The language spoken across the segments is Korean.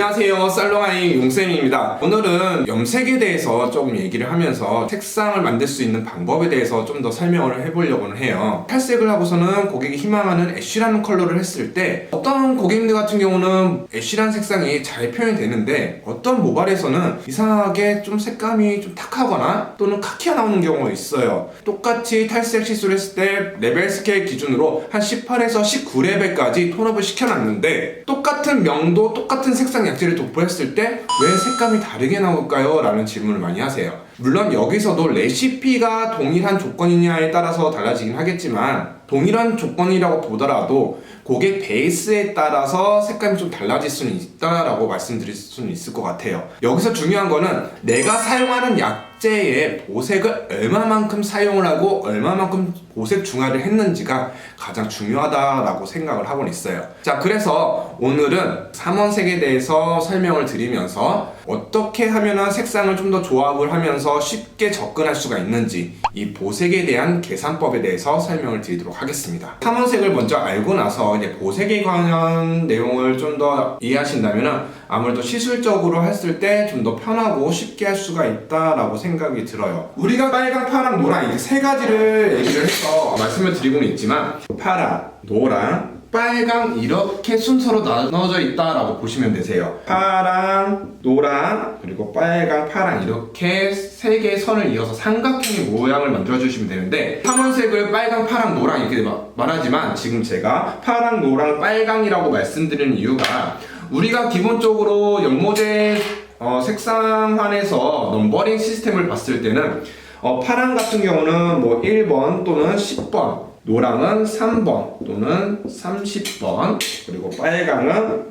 안녕하세요, 살롱아이 용쌤입니다. 오늘은 염색에 대해서 조금 얘기를 하면서 색상을 만들 수 있는 방법에 대해서 좀 더 설명을 해보려고는 해요. 탈색을 하고서는 고객이 희망하는 애쉬라는 컬러를 했을 때 어떤 고객님들 같은 경우는 애쉬라는 색상이 잘 표현이 되는데 어떤 모발에서는 이상하게 좀 색감이 좀 탁하거나 또는 카키가 나오는 경우가 있어요. 똑같이 탈색 시술을 했을 때 레벨 스케일 기준으로 한 18에서 19레벨까지 톤업을 시켜놨는데 똑같은 명도, 똑같은 색상 약재를 도포했을 때 왜 색감이 다르게 나올까요? 라는 질문을 많이 하세요. 물론 여기서도 레시피가 동일한 조건이냐에 따라서 달라지긴 하겠지만 동일한 조건이라고 보더라도 고객 베이스에 따라서 색감이 좀 달라질 수는 있다라고 말씀드릴 수는 있을 것 같아요. 여기서 중요한 거는 내가 사용하는 약재의 보색을 얼마만큼 사용을 하고 얼마만큼 보색 중화를 했는지가 가장 중요하다라고 생각을 하고는 있어요. 자, 그래서 오늘은 삼원색에 대해서 설명을 드리면서 어떻게 하면 색상을 좀 더 조합을 하면서 쉽게 접근할 수가 있는지 이 보색에 대한 계산법에 대해서 설명을 드리도록 하겠습니다. 삼원색을 먼저 알고 나서 이제 보색에 관한 내용을 좀 더 이해하신다면 아무래도 시술적으로 했을 때 좀 더 편하고 쉽게 할 수가 있다라고 생각이 들어요. 우리가 빨강, 파랑, 노랑 이렇게 세 가지를 얘기를 해서 말씀을 드리고는 있지만 파랑, 노랑, 빨강 이렇게 순서로 나눠져 있다라고 보시면 되세요. 파랑, 노랑, 그리고 빨강, 파랑 이렇게 세 개의 선을 이어서 삼각형의 모양을 만들어 주시면 되는데 삼원색을 빨강, 파랑, 노랑 이렇게 말하지만 지금 제가 파랑, 노랑, 빨강이라고 말씀드리는 이유가 우리가 기본적으로 연모제 색상환에서 넘버링 시스템을 봤을 때는 파랑 같은 경우는 뭐 1번 또는 10번, 노랑은 3번 또는 30번, 그리고 빨강은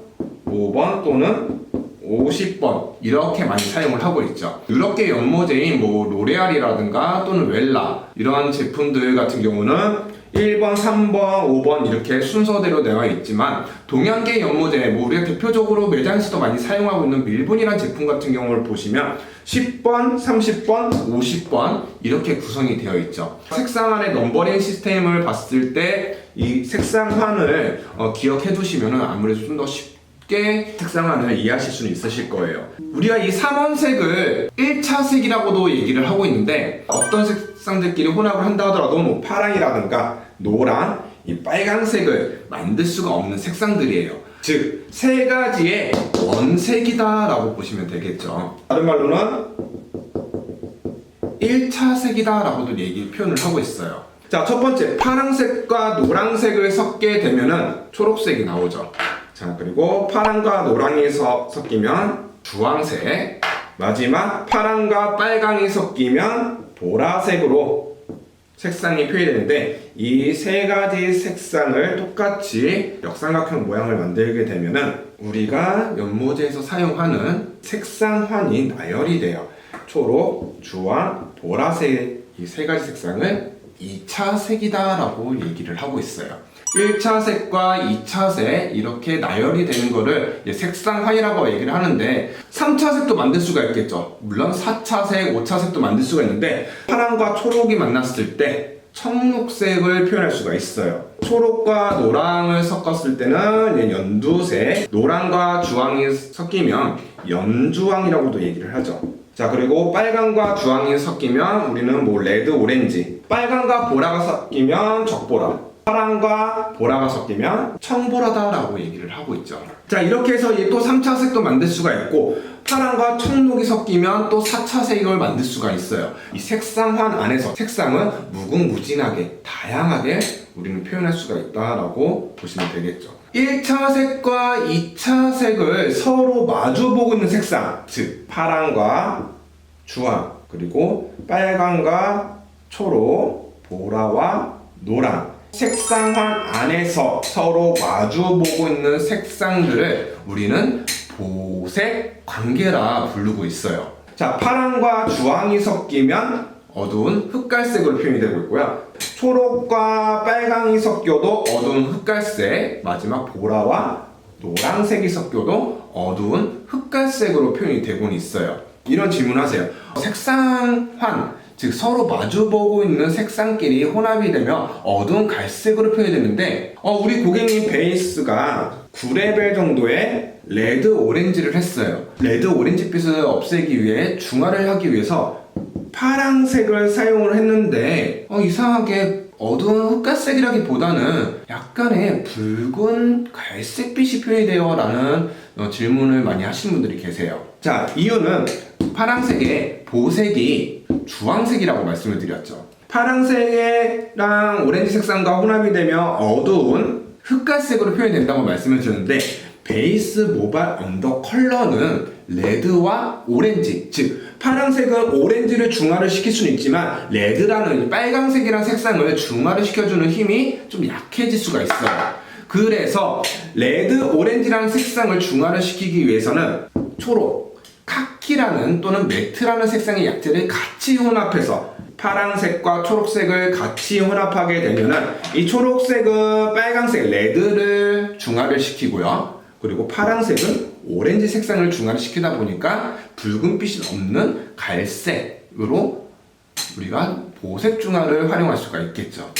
5번 또는 50번 이렇게 많이 사용을 하고 있죠. 유럽계 연모제인 뭐 로레알이라든가 또는 웰라 이러한 제품들 같은 경우는 1번, 3번, 5번 이렇게 순서대로 되어 있지만 동양계 연모제, 뭐 우리가 대표적으로 매장에서도 많이 사용하고 있는 밀분이라는 제품 같은 경우를 보시면 10번, 30번, 50번 이렇게 구성이 되어 있죠. 색상환의 넘버링 시스템을 봤을 때 이 색상환을 기억해 두시면 아무래도 좀 더 쉽게 색상환을 이해하실 수는 있으실 거예요. 우리가 이 삼원색을 1차 색이라고도 얘기를 하고 있는데 어떤 색상들끼리 혼합을 한다 하더라도 뭐 파랑이라든가 노랑, 이 빨강색을 만들 수가 없는 색상들이에요. 즉, 세 가지의 원색이다 라고 보시면 되겠죠. 다른 말로는 1차 색이다 라고도 표현을 하고 있어요. 자, 첫 번째, 파랑색과 노랑색을 섞게 되면은 초록색이 나오죠. 자, 그리고 파랑과 노랑이 섞이면 주황색, 마지막 파랑과 빨강이 섞이면 보라색으로 색상이 표현되는데 이 세 가지 색상을 똑같이 역삼각형 모양을 만들게 되면은 우리가 연모제에서 사용하는 색상환이 나열이 돼요. 초록, 주황, 보라색 이 세 가지 색상을 2차 색이다 라고 얘기를 하고 있어요. 1차 색과 2차 색 이렇게 나열이 되는 거를 색상환이라고 얘기를 하는데 3차 색도 만들 수가 있겠죠. 물론 4차 색, 5차 색도 만들 수가 있는데 파랑과 초록이 만났을 때 청록색을 표현할 수가 있어요. 초록과 노랑을 섞었을 때는 연두색, 노랑과 주황이 섞이면 연주황이라고도 얘기를 하죠. 자, 그리고 빨강과 주황이 섞이면 우리는 뭐 레드, 오렌지, 빨강과 보라가 섞이면 적보라, 파랑과 보라가 섞이면 청보라다라고 얘기를 하고 있죠. 자, 이렇게 해서 또 3차 색도 만들 수가 있고 파랑과 청록이 섞이면 또 4차 색을 만들 수가 있어요. 이 색상환 안에서 색상은 무궁무진하게 다양하게 우리는 표현할 수가 있다라고 보시면 되겠죠. 1차 색과 2차 색을 서로 마주보고 있는 색상, 즉 파랑과 주황, 그리고 빨강과 초록, 보라와 노랑 색상환 안에서 서로 마주보고 있는 색상들을 우리는 보색 관계라 부르고 있어요. 자, 파랑과 주황이 섞이면 어두운 흑갈색으로 표현이 되고 있고요. 초록과 빨강이 섞여도 어두운 흑갈색, 마지막 보라와 노란색이 섞여도 어두운 흑갈색으로 표현이 되고는 있어요. 이런 질문하세요. 색상환, 즉 서로 마주보고 있는 색상끼리 혼합이 되면 어두운 갈색으로 표현이 되는데 우리 고객님 베이스가 9레벨 정도의 레드 오렌지를 했어요. 레드 오렌지빛을 없애기 위해 중화를 하기 위해서 파랑색을 사용을 했는데 이상하게 어두운 흑갈색이라기보다는 약간의 붉은 갈색빛이 표현이 돼요 라는 질문을 많이 하시는 분들이 계세요. 자, 이유는 파랑색의 보색이 주황색이라고 말씀을 드렸죠. 파랑색이랑 오렌지 색상과 혼합이 되면 어두운 흑갈색으로 표현된다고 말씀을 드렸는데, 베이스 모발 언더 컬러는 레드와 오렌지, 즉 파랑색은 오렌지를 중화를 시킬 수는 있지만 레드라는 빨강색이라는 색상을 중화를 시켜주는 힘이 좀 약해질 수가 있어요. 그래서 레드, 오렌지라는 색상을 중화를 시키기 위해서는 초록, 카키라는 또는 매트라는 색상의 약재를 같이 혼합해서 파랑색과 초록색을 같이 혼합하게 되면은 이 초록색은 빨강색, 레드를 중화를 시키고요. 그리고 파랑색은 오렌지 색상을 중화를 시키다 보니까 붉은빛이 없는 갈색으로 우리가 보색 중화를 활용할 수가 있겠죠.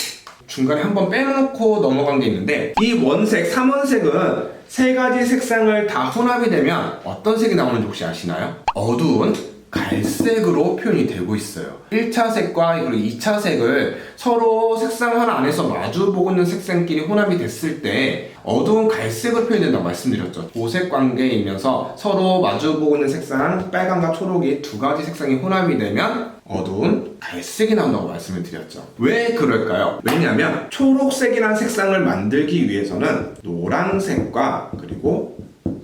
중간에 한번 빼놓고 넘어간 게 있는데, 이 원색, 삼원색은 세 가지 색상을 다 혼합이 되면 어떤 색이 나오는지 혹시 아시나요? 어두운 갈색으로 표현이 되고 있어요. 1차 색과 그리고 2차 색을 서로 색상 하나 안에서 마주보고 있는 색상끼리 혼합이 됐을 때 어두운 갈색으로 표현된다고 말씀드렸죠. 보색 관계이면서 서로 마주보고 있는 색상, 빨강과 초록이 두 가지 색상이 혼합이 되면 어두운 갈색이 나온다고 말씀을 드렸죠. 왜 그럴까요? 왜냐하면 초록색이라는 색상을 만들기 위해서는 노란색과 그리고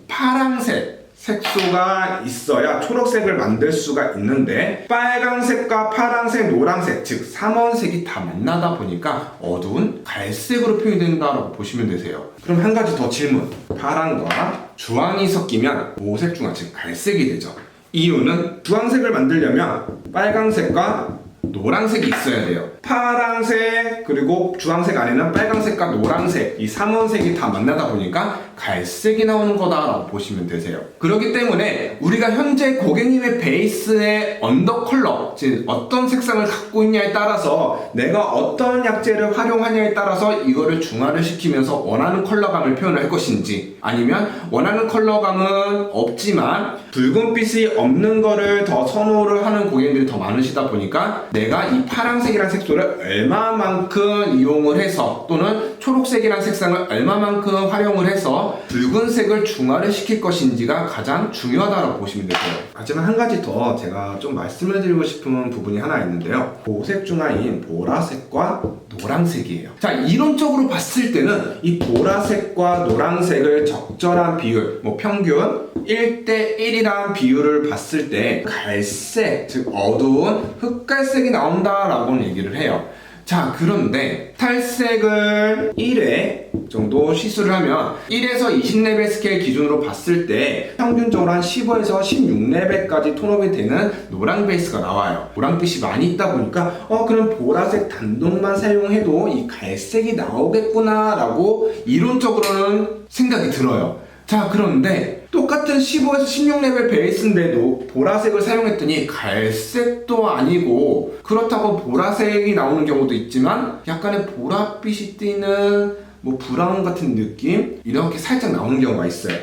파란색 색소가 있어야 초록색을 만들 수가 있는데, 빨강색과 파란색, 노란색, 즉 삼원색이 다 만나다 보니까 어두운 갈색으로 표현된다고 보시면 되세요. 그럼 한 가지 더 질문. 파랑과 주황이 섞이면 보색 중화, 즉 갈색이 되죠. 이유는 주황색을 만들려면 빨강색과 노란색이 있어야 돼요. 파란색 그리고 주황색 안에는 빨간색과 노란색, 이 삼원색이 다 만나다 보니까 갈색이 나오는 거다라고 보시면 되세요. 그렇기 때문에 우리가 현재 고객님의 베이스의 언더 컬러, 즉 어떤 색상을 갖고 있냐에 따라서 내가 어떤 약재를 활용하냐에 따라서 이거를 중화를 시키면서 원하는 컬러감을 표현을 할 것인지, 아니면 원하는 컬러감은 없지만 붉은빛이 없는 거를 더 선호를 하는 고객님들이 더 많으시다 보니까 내가 이 파란색이라는 색소를 얼마만큼 이용을 해서, 또는 초록색이라는 색상을 얼마만큼 활용을 해서 붉은색을 중화를 시킬 것인지가 가장 중요하다고 보시면 되세요. 하지만 한 가지 더 제가 좀 말씀을 드리고 싶은 부분이 하나 있는데요. 보색 중화인 보라색과 노란색이에요. 자, 이론적으로 봤을 때는 이 보라색과 노란색을 적절한 비율, 평균 1:1이라는 비율을 봤을 때 갈색, 즉 어두운 흑갈색이 나온다라고 얘기를 해요. 자, 그런데 탈색을 1회 정도 시술을 하면 1에서 20레벨 스케일 기준으로 봤을 때 평균적으로 한 15에서 16레벨까지 톤업이 되는 노랑 베이스가 나와요. 노랑빛이 많이 있다 보니까 그럼 보라색 단독만 사용해도 이 갈색이 나오겠구나 라고 이론적으로는 생각이 들어요. 자, 그런데 똑같은 15에서 16레벨 베이스인데도 보라색을 사용했더니 갈색도 아니고, 그렇다고 보라색이 나오는 경우도 있지만 약간의 보랏빛이 띄는 브라운 같은 느낌? 이렇게 살짝 나오는 경우가 있어요.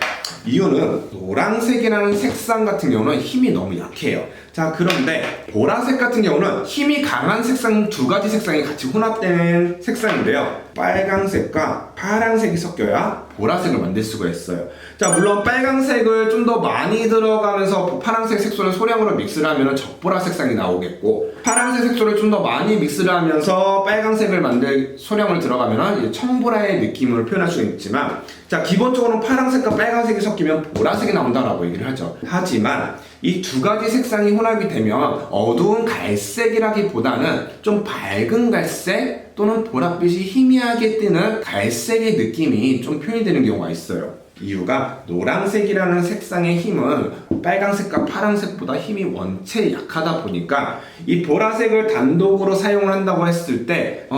이유는 노란색이라는 색상 같은 경우는 힘이 너무 약해요. 자, 그런데 보라색 같은 경우는 힘이 강한 색상 두 가지 색상이 같이 혼합된 색상인데요. 빨강색과 파란색이 섞여야 보라색을 만들 수가 있어요. 자, 물론 빨강색을 좀 더 많이 들어가면서 파란색 색소를 소량으로 믹스를 하면 적보라 색상이 나오겠고, 파란색 색소를 좀 더 많이 믹스를 하면서 빨강색을 만들 소량을 들어가면 청보라의 느낌을 표현할 수 있지만, 자, 기본적으로 파란색과 빨간색이 섞이면 보라색이 나온다라고 얘기를 하죠. 하지만 이 두 가지 색상이 혼합이 되면 어두운 갈색이라기보다는 좀 밝은 갈색 또는 보랏빛이 희미하게 띄는 갈색의 느낌이 좀 표현이 되는 경우가 있어요. 이유가 노란색이라는 색상의 힘은 빨간색과 파란색보다 힘이 원체 약하다 보니까 이 보라색을 단독으로 사용을 한다고 했을 때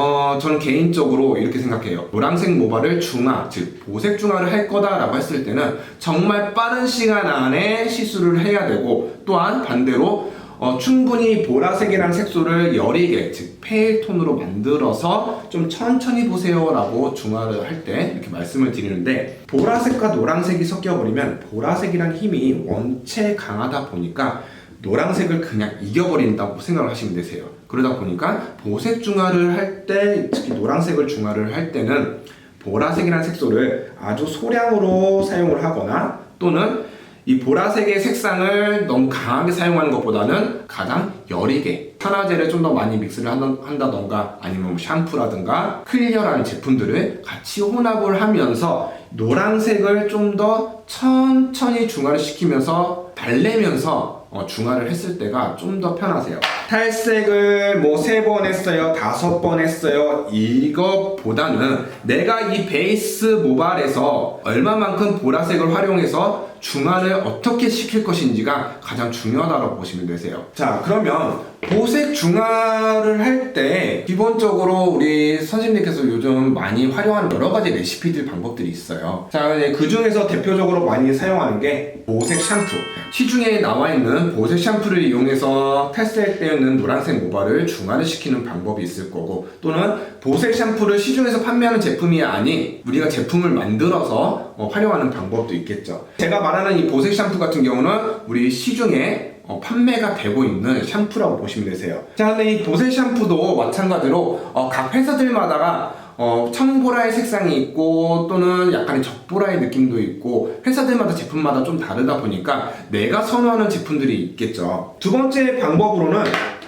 저는 개인적으로 이렇게 생각해요. 노란색 모발을 중화, 즉 보색 중화를 할 거다라고 했을 때는 정말 빠른 시간 안에 시술을 해야 되고, 또한 반대로 충분히 보라색이라는 색소를 여리게, 즉 페일 톤으로 만들어서 좀 천천히 보세요 라고 중화를 할 때 이렇게 말씀을 드리는데, 보라색과 노란색이 섞여버리면 보라색이란 힘이 원체 강하다 보니까 노란색을 그냥 이겨버린다고 생각을 하시면 되세요. 그러다 보니까 보색 중화를 할 때, 특히 노란색을 중화를 할 때는 보라색이라는 색소를 아주 소량으로 사용을 하거나, 또는 이 보라색의 색상을 너무 강하게 사용하는 것보다는 가장 여리게 산화제를 좀 더 많이 믹스를 한다던가, 아니면 뭐 샴푸라든가 클리어라는 제품들을 같이 혼합을 하면서 노란색을 좀 더 천천히 중화를 시키면서 달래면서 중화를 했을 때가 좀 더 편하세요. 탈색을 뭐 3번 했어요, 5번 했어요, 이것보다는 내가 이 베이스 모발에서 얼마만큼 보라색을 활용해서 중화를 어떻게 시킬 것인지가 가장 중요하다고 보시면 되세요. 자, 그러면 보색 중화를 할 때 기본적으로 우리 선생님께서 요즘 많이 활용하는 여러 가지 레시피들, 방법들이 있어요. 자, 그 중에서 대표적으로 많이 사용하는 게 보색 샴푸. 시중에 나와 있는 보색 샴푸를 이용해서 탈색되는 노란색 모발을 중화를 시키는 방법이 있을 거고, 또는 보색 샴푸를 시중에서 판매하는 제품이 아닌 우리가 제품을 만들어서 활용하는 방법도 있겠죠. 제가 말하는 이 보색 샴푸 같은 경우는 우리 시중에 판매가 되고 있는 샴푸라고 보시면 되세요. 자, 근데 이 보색 샴푸도 마찬가지로 각 회사들마다가 청보라의 색상이 있고, 또는 약간의 적보라의 느낌도 있고, 회사들마다 제품마다 좀 다르다 보니까 내가 선호하는 제품들이 있겠죠. 두 번째 방법으로는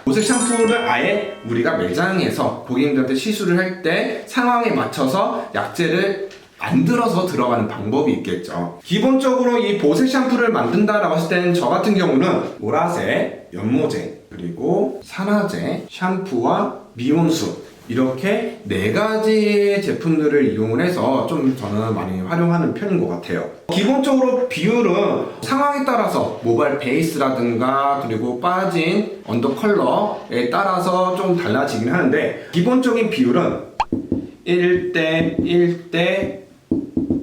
보색 샴푸를 아예 우리가 매장에서 고객님들한테 시술을 할 때 상황에 맞춰서 약재를 만들어서 들어가는 방법이 있겠죠. 기본적으로 이 보색 샴푸를 만든다라고 했을 때는 저 같은 경우는 보라색, 연모제, 그리고 산화제, 샴푸와 미온수, 이렇게 4가지의 제품들을 이용을 해서 좀 저는 많이 활용하는 편인 것 같아요. 기본적으로 비율은 상황에 따라서 모발 베이스라든가 그리고 빠진 언더 컬러에 따라서 좀 달라지긴 하는데, 기본적인 비율은 1대 1대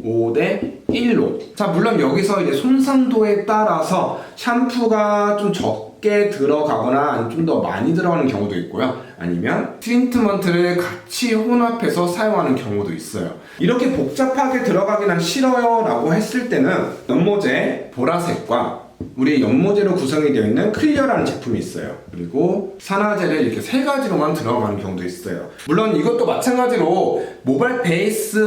5대 1로. 자, 물론 여기서 이제 손상도에 따라서 샴푸가 좀 적게 들어가거나 아니면 좀 더 많이 들어가는 경우도 있고요, 아니면 트리트먼트를 같이 혼합해서 사용하는 경우도 있어요. 이렇게 복잡하게 들어가긴 싫어요 라고 했을 때는 연모제 보라색과 우리 연모제로 구성이 되어 있는 클리어라는 제품이 있어요. 그리고 산화제를 이렇게 3가지로만 들어가는 경우도 있어요. 물론 이것도 마찬가지로 모발 베이스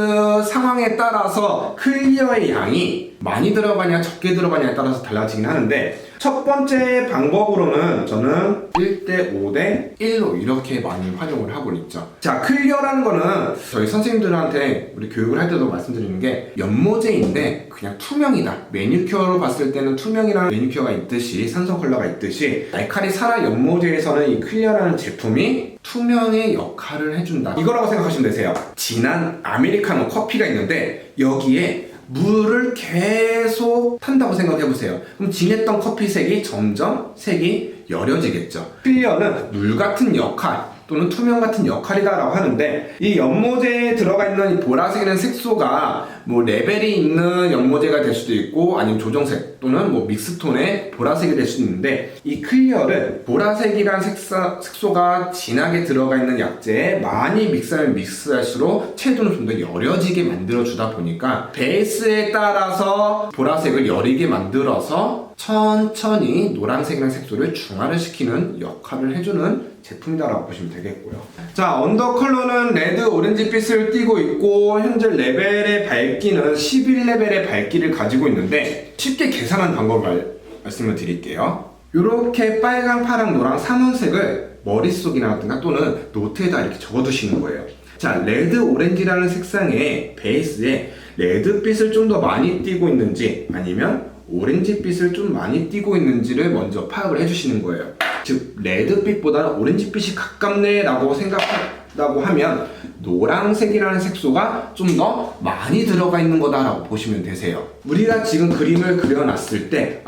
상황에 따라서 클리어의 양이 많이 들어가냐 적게 들어가냐에 따라서 달라지긴 하는데, 첫 번째 방법으로는 저는 1대 5대 1로 이렇게 많이 활용을 하고 있죠. 자, 클리어라는 거는 저희 선생님들한테 우리 교육을 할 때도 말씀드리는 게, 연모제인데 그냥 투명이다, 매니큐어로 봤을 때는 투명이라는 매니큐어가 있듯이, 산성 컬러가 있듯이, 알칼리 산화 연모제에서는 이 클리어라는 제품이 투명의 역할을 해준다, 이거라고 생각하시면 되세요. 진한 아메리카노 커피가 있는데 여기에 물을 계속 탄다고 생각해보세요. 그럼 진했던 커피색이 점점 색이 여려지겠죠. 클리어는 물 같은 역할 또는 투명 같은 역할이다 라고 하는데, 이 연모제에 들어가 있는 이 보라색이라는 색소가 뭐 레벨이 있는 연모제가 될 수도 있고, 아니면 조정색 또는 뭐 믹스톤의 보라색이 될 수도 있는데, 이 클리어를 보라색이라는 색소가 진하게 들어가 있는 약재에 많이 믹스하면 믹스할수록 채도는 좀 더 여려지게 만들어주다 보니까 베이스에 따라서 보라색을 여리게 만들어서 천천히 노란색이라는 색소를 중화를 시키는 역할을 해주는 제품이다라고 보시면 되겠고요. 자, 언더 컬러는 레드, 오렌지빛을 띠고 있고, 현재 레벨의 밝기는 11레벨의 밝기를 가지고 있는데, 쉽게 계산하는 방법을 말씀을 드릴게요. 이렇게 빨강, 파랑, 노랑 3원색을 머릿속이나 또는 노트에다 이렇게 적어두시는 거예요. 자, 레드, 오렌지라는 색상의 베이스에 레드빛을 좀 더 많이 띠고 있는지, 아니면 오렌지빛을 좀 많이 띠고 있는지를 먼저 파악을 해주시는 거예요. 즉, 레드빛보다는 오렌지빛이 가깝네 라고 생각한다고 하면 노란색이라는 색소가 좀 더 많이 들어가 있는 거다 라고 보시면 되세요. 우리가 지금 그림을 그려놨을 때,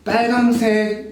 빨간색에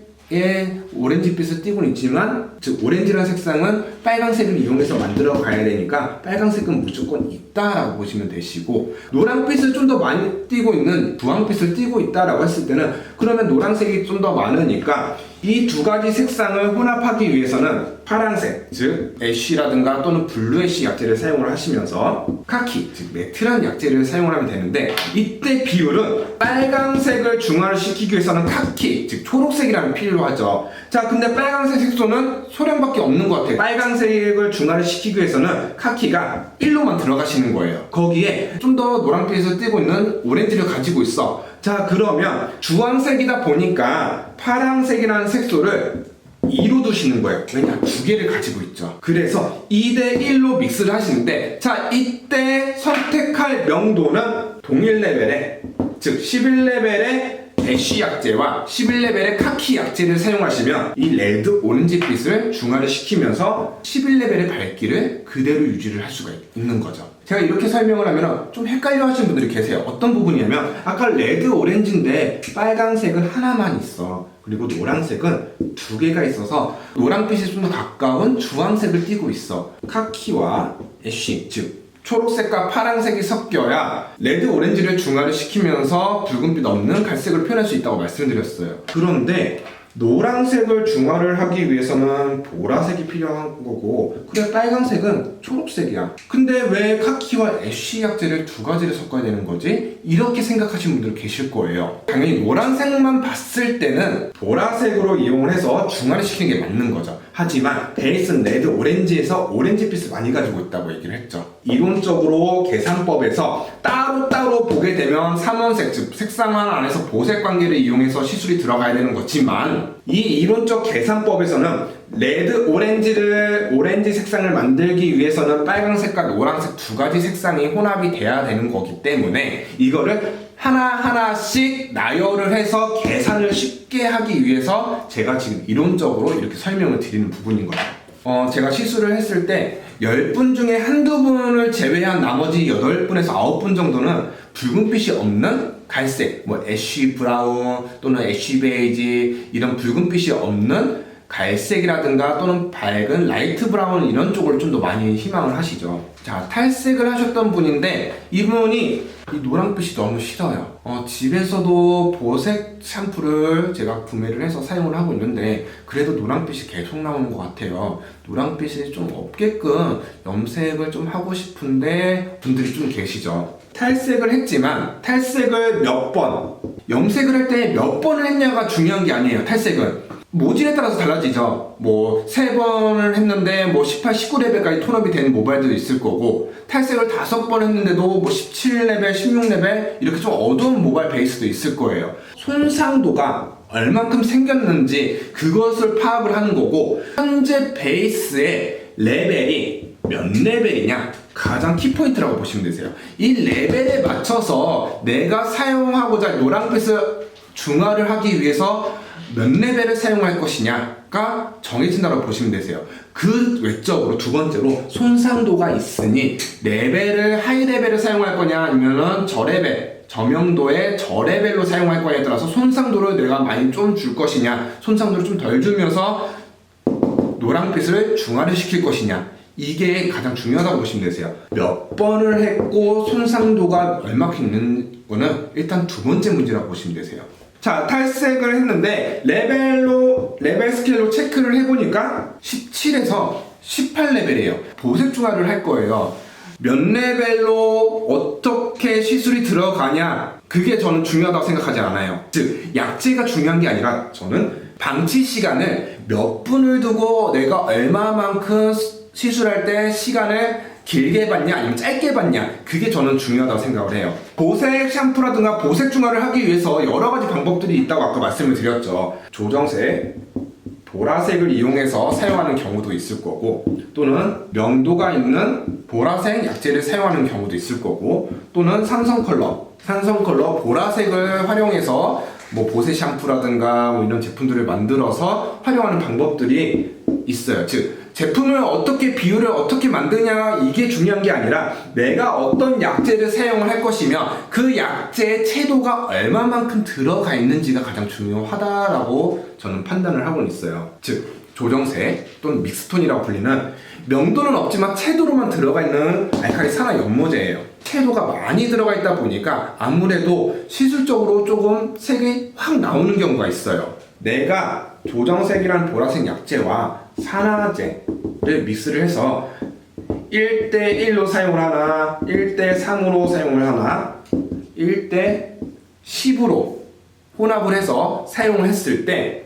오렌지빛을 띠고는 있지만, 즉 오렌지라는 색상은 빨간색을 이용해서 만들어 가야 되니까 빨간색은 무조건 있다라고 보시면 되시고, 노란빛을 좀 더 많이 띠고 있는 주황빛을 띠고 있다라고 했을 때는, 그러면 노란색이 좀 더 많으니까 이 두 가지 색상을 혼합하기 위해서는 파란색, 즉 애쉬라든가 또는 블루 애쉬 약재를 사용을 하시면서 카키, 즉 매트란 약재를 사용을 하면 되는데, 이때 비율은 빨강색을 중화를 시키기 위해서는 카키, 즉 초록색이라면 필요하죠. 자, 근데 빨강색 색소는 소량밖에 없는 것 같아요. 빨강색을 중화를 시키기 위해서는 카키가 1로만 들어가시는 거예요. 거기에 좀 더 노란빛에서 띄고 있는 오렌지를 가지고 있어. 자, 그러면 주황색이다 보니까 파란색이라는 색소를 2로 두시는 거예요. 왜냐? 두 개를 가지고 있죠. 그래서 2대1로 믹스를 하시는데, 자, 이때 선택할 명도는 동일 레벨의, 즉 11레벨의 애쉬 약재와 11레벨의 카키 약재를 사용하시면 이 레드 오렌지 빛을 중화를 시키면서 11레벨의 밝기를 그대로 유지를 할 수가 있는 거죠. 제가 이렇게 설명을 하면 좀 헷갈려 하시는 분들이 계세요. 어떤 부분이냐면, 아까 레드 오렌지인데 빨강색은 하나만 있어. 그리고 노란색은 두 개가 있어서 노란빛이 좀 더 가까운 주황색을 띠고 있어. 카키와 애쉬, 즉 초록색과 파란색이 섞여야 레드 오렌지를 중화를 시키면서 붉은빛 없는 갈색을 표현할 수 있다고 말씀드렸어요. 그런데 노란색을 중화를 하기 위해서는 보라색이 필요한 거고, 그래 빨간색은 초록색이야. 근데 왜 카키와 애쉬 약재를 두 가지를 섞어야 되는 거지? 이렇게 생각하시는 분들 계실 거예요. 당연히 노란색만 봤을 때는 보라색으로 이용을 해서 중화를 시키는 게 맞는 거죠. 하지만 베이스는 레드 오렌지에서 오렌지빛을 많이 가지고 있다고 얘기를 했죠. 이론적으로 계산법에서 따로따로 보게 되면 삼원색, 즉 색상환 안에서 보색 관계를 이용해서 시술이 들어가야 되는 거지만, 이 이론적 계산법에서는 레드 오렌지 색상을 만들기 위해서는 빨강색과 노란색 두 가지 색상이 혼합이 돼야 되는 거기 때문에 이거를 하나하나씩 나열을 해서 계산을 쉽게 하기 위해서 제가 지금 이론적으로 이렇게 설명을 드리는 부분인 거예요. 제가 시술을 했을 때 10분 중에 한두 분을 제외한 나머지 8분에서 9분 정도는 붉은빛이 없는 갈색, 뭐 애쉬 브라운 또는 애쉬 베이지, 이런 붉은빛이 없는 갈색이라든가 또는 밝은 라이트 브라운, 이런 쪽을 좀 더 많이 희망을 하시죠. 자, 탈색을 하셨던 분인데 이분이 이 노란빛이 너무 싫어요. 집에서도 보색 샴푸를 제가 구매를 해서 사용을 하고 있는데 그래도 노란빛이 계속 나오는 것 같아요. 노란빛이 좀 없게끔 염색을 좀 하고 싶은데 분들이 좀 계시죠. 탈색을 했지만 탈색을 몇 번, 염색을 할 때 몇 번을 했냐가 중요한 게 아니에요. 탈색은 모질에 따라서 달라지죠. 뭐 3번을 했는데 뭐 18, 19레벨까지 톤업이 되는 모바일들도 있을 거고, 탈색을 5번 했는데도 뭐 17레벨, 16레벨 이렇게 좀 어두운 모바일 베이스도 있을 거예요. 손상도가 얼만큼 생겼는지 그것을 파악을 하는 거고, 현재 베이스의 레벨이 몇 레벨이냐 가장 키포인트라고 보시면 되세요. 이 레벨에 맞춰서 내가 사용하고자 노란빛을 중화를 하기 위해서 몇 레벨을 사용할 것이냐가 정해진다고 보시면 되세요. 그 외적으로 두 번째로 손상도가 있으니 레벨을 하이 레벨을 사용할 거냐 아니면은 저레벨, 저명도의 저레벨로 사용할 거냐에 따라서 손상도를 내가 많이 좀 줄 것이냐, 손상도를 좀 덜 주면서 노란빛을 중화를 시킬 것이냐, 이게 가장 중요하다고 보시면 되세요. 몇 번을 했고 손상도가 얼마큼 있는 거는 일단 두 번째 문제라고 보시면 되세요. 자, 탈색을 했는데 레벨 스케일로 체크를 해보니까 17에서 18레벨이에요. 보색 중화를 할 거예요. 몇 레벨로 어떻게 시술이 들어가냐, 그게 저는 중요하다고 생각하지 않아요. 즉 약재가 중요한 게 아니라 저는 방치 시간을 몇 분을 두고 내가 얼마만큼 시술할 때 시간을 길게 받냐 아니면 짧게 받냐, 그게 저는 중요하다고 생각을 해요. 보색 샴푸라든가 보색 중화를 하기 위해서 여러 가지 방법들이 있다고 아까 말씀을 드렸죠. 조정색, 보라색을 이용해서 사용하는 경우도 있을 거고, 또는 명도가 있는 보라색 약재를 사용하는 경우도 있을 거고, 또는 산성 컬러 보라색을 활용해서 뭐 보색 샴푸라든가 뭐 이런 제품들을 만들어서 활용하는 방법들이 있어요. 즉 제품을 어떻게, 비율을 어떻게 만드냐, 이게 중요한 게 아니라 내가 어떤 약재를 사용을 할 것이며 그 약재의 채도가 얼마만큼 들어가 있는지가 가장 중요하다라고 저는 판단을 하고 있어요. 즉 조정색 또는 믹스톤이라고 불리는 명도는 없지만 채도로만 들어가 있는 알칼리 산화 연모제예요. 채도가 많이 들어가 있다 보니까 아무래도 시술적으로 조금 색이 확 나오는 경우가 있어요. 내가 조정색이란 보라색 약재와 산화제를 믹스를 해서 1대1로 사용을 하나, 1대3으로 사용을 하나, 1대10으로 혼합을 해서 사용을 했을 때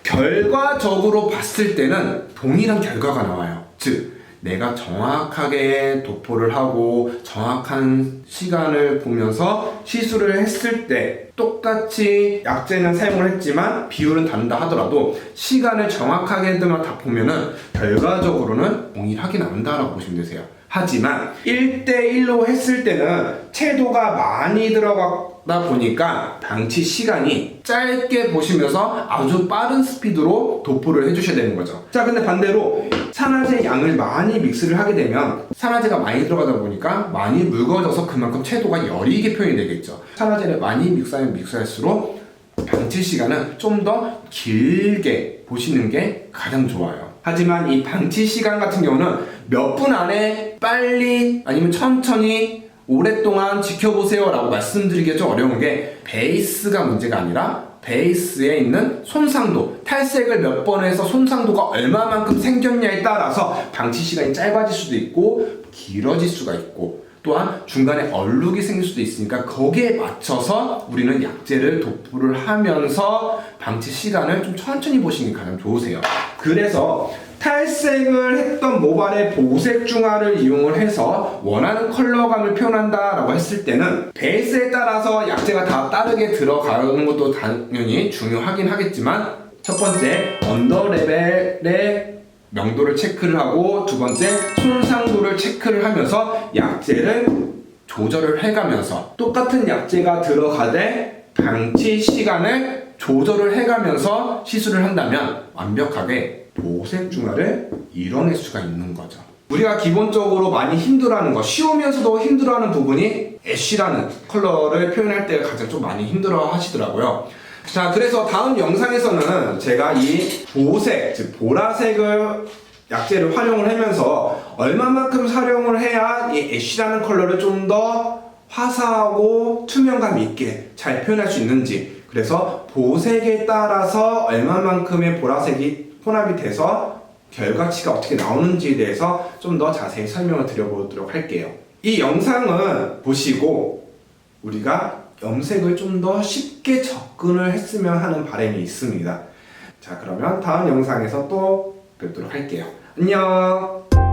결과적으로 봤을 때는 동일한 결과가 나와요. 즉 내가 정확하게 도포를 하고 정확한 시간을 보면서 시술을 했을 때 똑같이 약재는 사용을 했지만 비율은 다른다 하더라도 시간을 정확하게만 다 보면은 결과적으로는 동일하게 나온다라고 보시면 되세요. 하지만 1대1로 했을 때는 채도가 많이 들어가다 보니까 방치 시간이 짧게 보시면서 아주 빠른 스피드로 도포를 해주셔야 되는 거죠. 자, 근데 반대로 산화제 양을 많이 믹스를 하게 되면 산화제가 많이 들어가다 보니까 많이 묽어져서 그만큼 채도가 여리게 표현이 되겠죠. 산화제를 많이 믹스하면 믹스할수록 방치 시간은 좀 더 길게 보시는 게 가장 좋아요. 하지만 이 방치 시간 같은 경우는 몇 분 안에 빨리 아니면 천천히 오랫동안 지켜보세요 라고 말씀드리기가 좀 어려운 게 베이스가 문제가 아니라 베이스에 있는 손상도, 탈색을 몇 번 해서 손상도가 얼마만큼 생겼냐에 따라서 방치 시간이 짧아질 수도 있고 길어질 수가 있고 또한 중간에 얼룩이 생길 수도 있으니까 거기에 맞춰서 우리는 약재를 도포를 하면서 방치 시간을 좀 천천히 보시는 게 가장 좋으세요. 그래서 탈색을 했던 모발의 보색 중화를 이용을 해서 원하는 컬러감을 표현한다 라고 했을 때는 베이스에 따라서 약재가 다 다르게 들어가는 것도 당연히 중요하긴 하겠지만 첫 번째 언더 레벨의 명도를 체크를 하고 두 번째 손상도를 체크를 하면서 약재를 조절을 해가면서 똑같은 약재가 들어가되 방치 시간을 조절을 해가면서 시술을 한다면 완벽하게 보색 중화를 이뤄낼 수가 있는 거죠. 우리가 기본적으로 많이 힘들어하는 거, 쉬우면서도 힘들어하는 부분이 애쉬라는 컬러를 표현할 때 가장 좀 많이 힘들어 하시더라고요. 자, 그래서 다음 영상에서는 제가 이 보색, 즉 보라색을 약재를 활용을 하면서 얼마만큼 사용을 해야 이 애쉬라는 컬러를 좀 더 화사하고 투명감 있게 잘 표현할 수 있는지, 그래서 보색에 따라서 얼마만큼의 보라색이 혼합이 돼서 결과치가 어떻게 나오는지에 대해서 좀 더 자세히 설명을 드려보도록 할게요. 이 영상은 보시고 우리가 염색을 좀 더 쉽게 접근을 했으면 하는 바람이 있습니다. 자, 그러면 다음 영상에서 또 뵙도록 할게요. 안녕!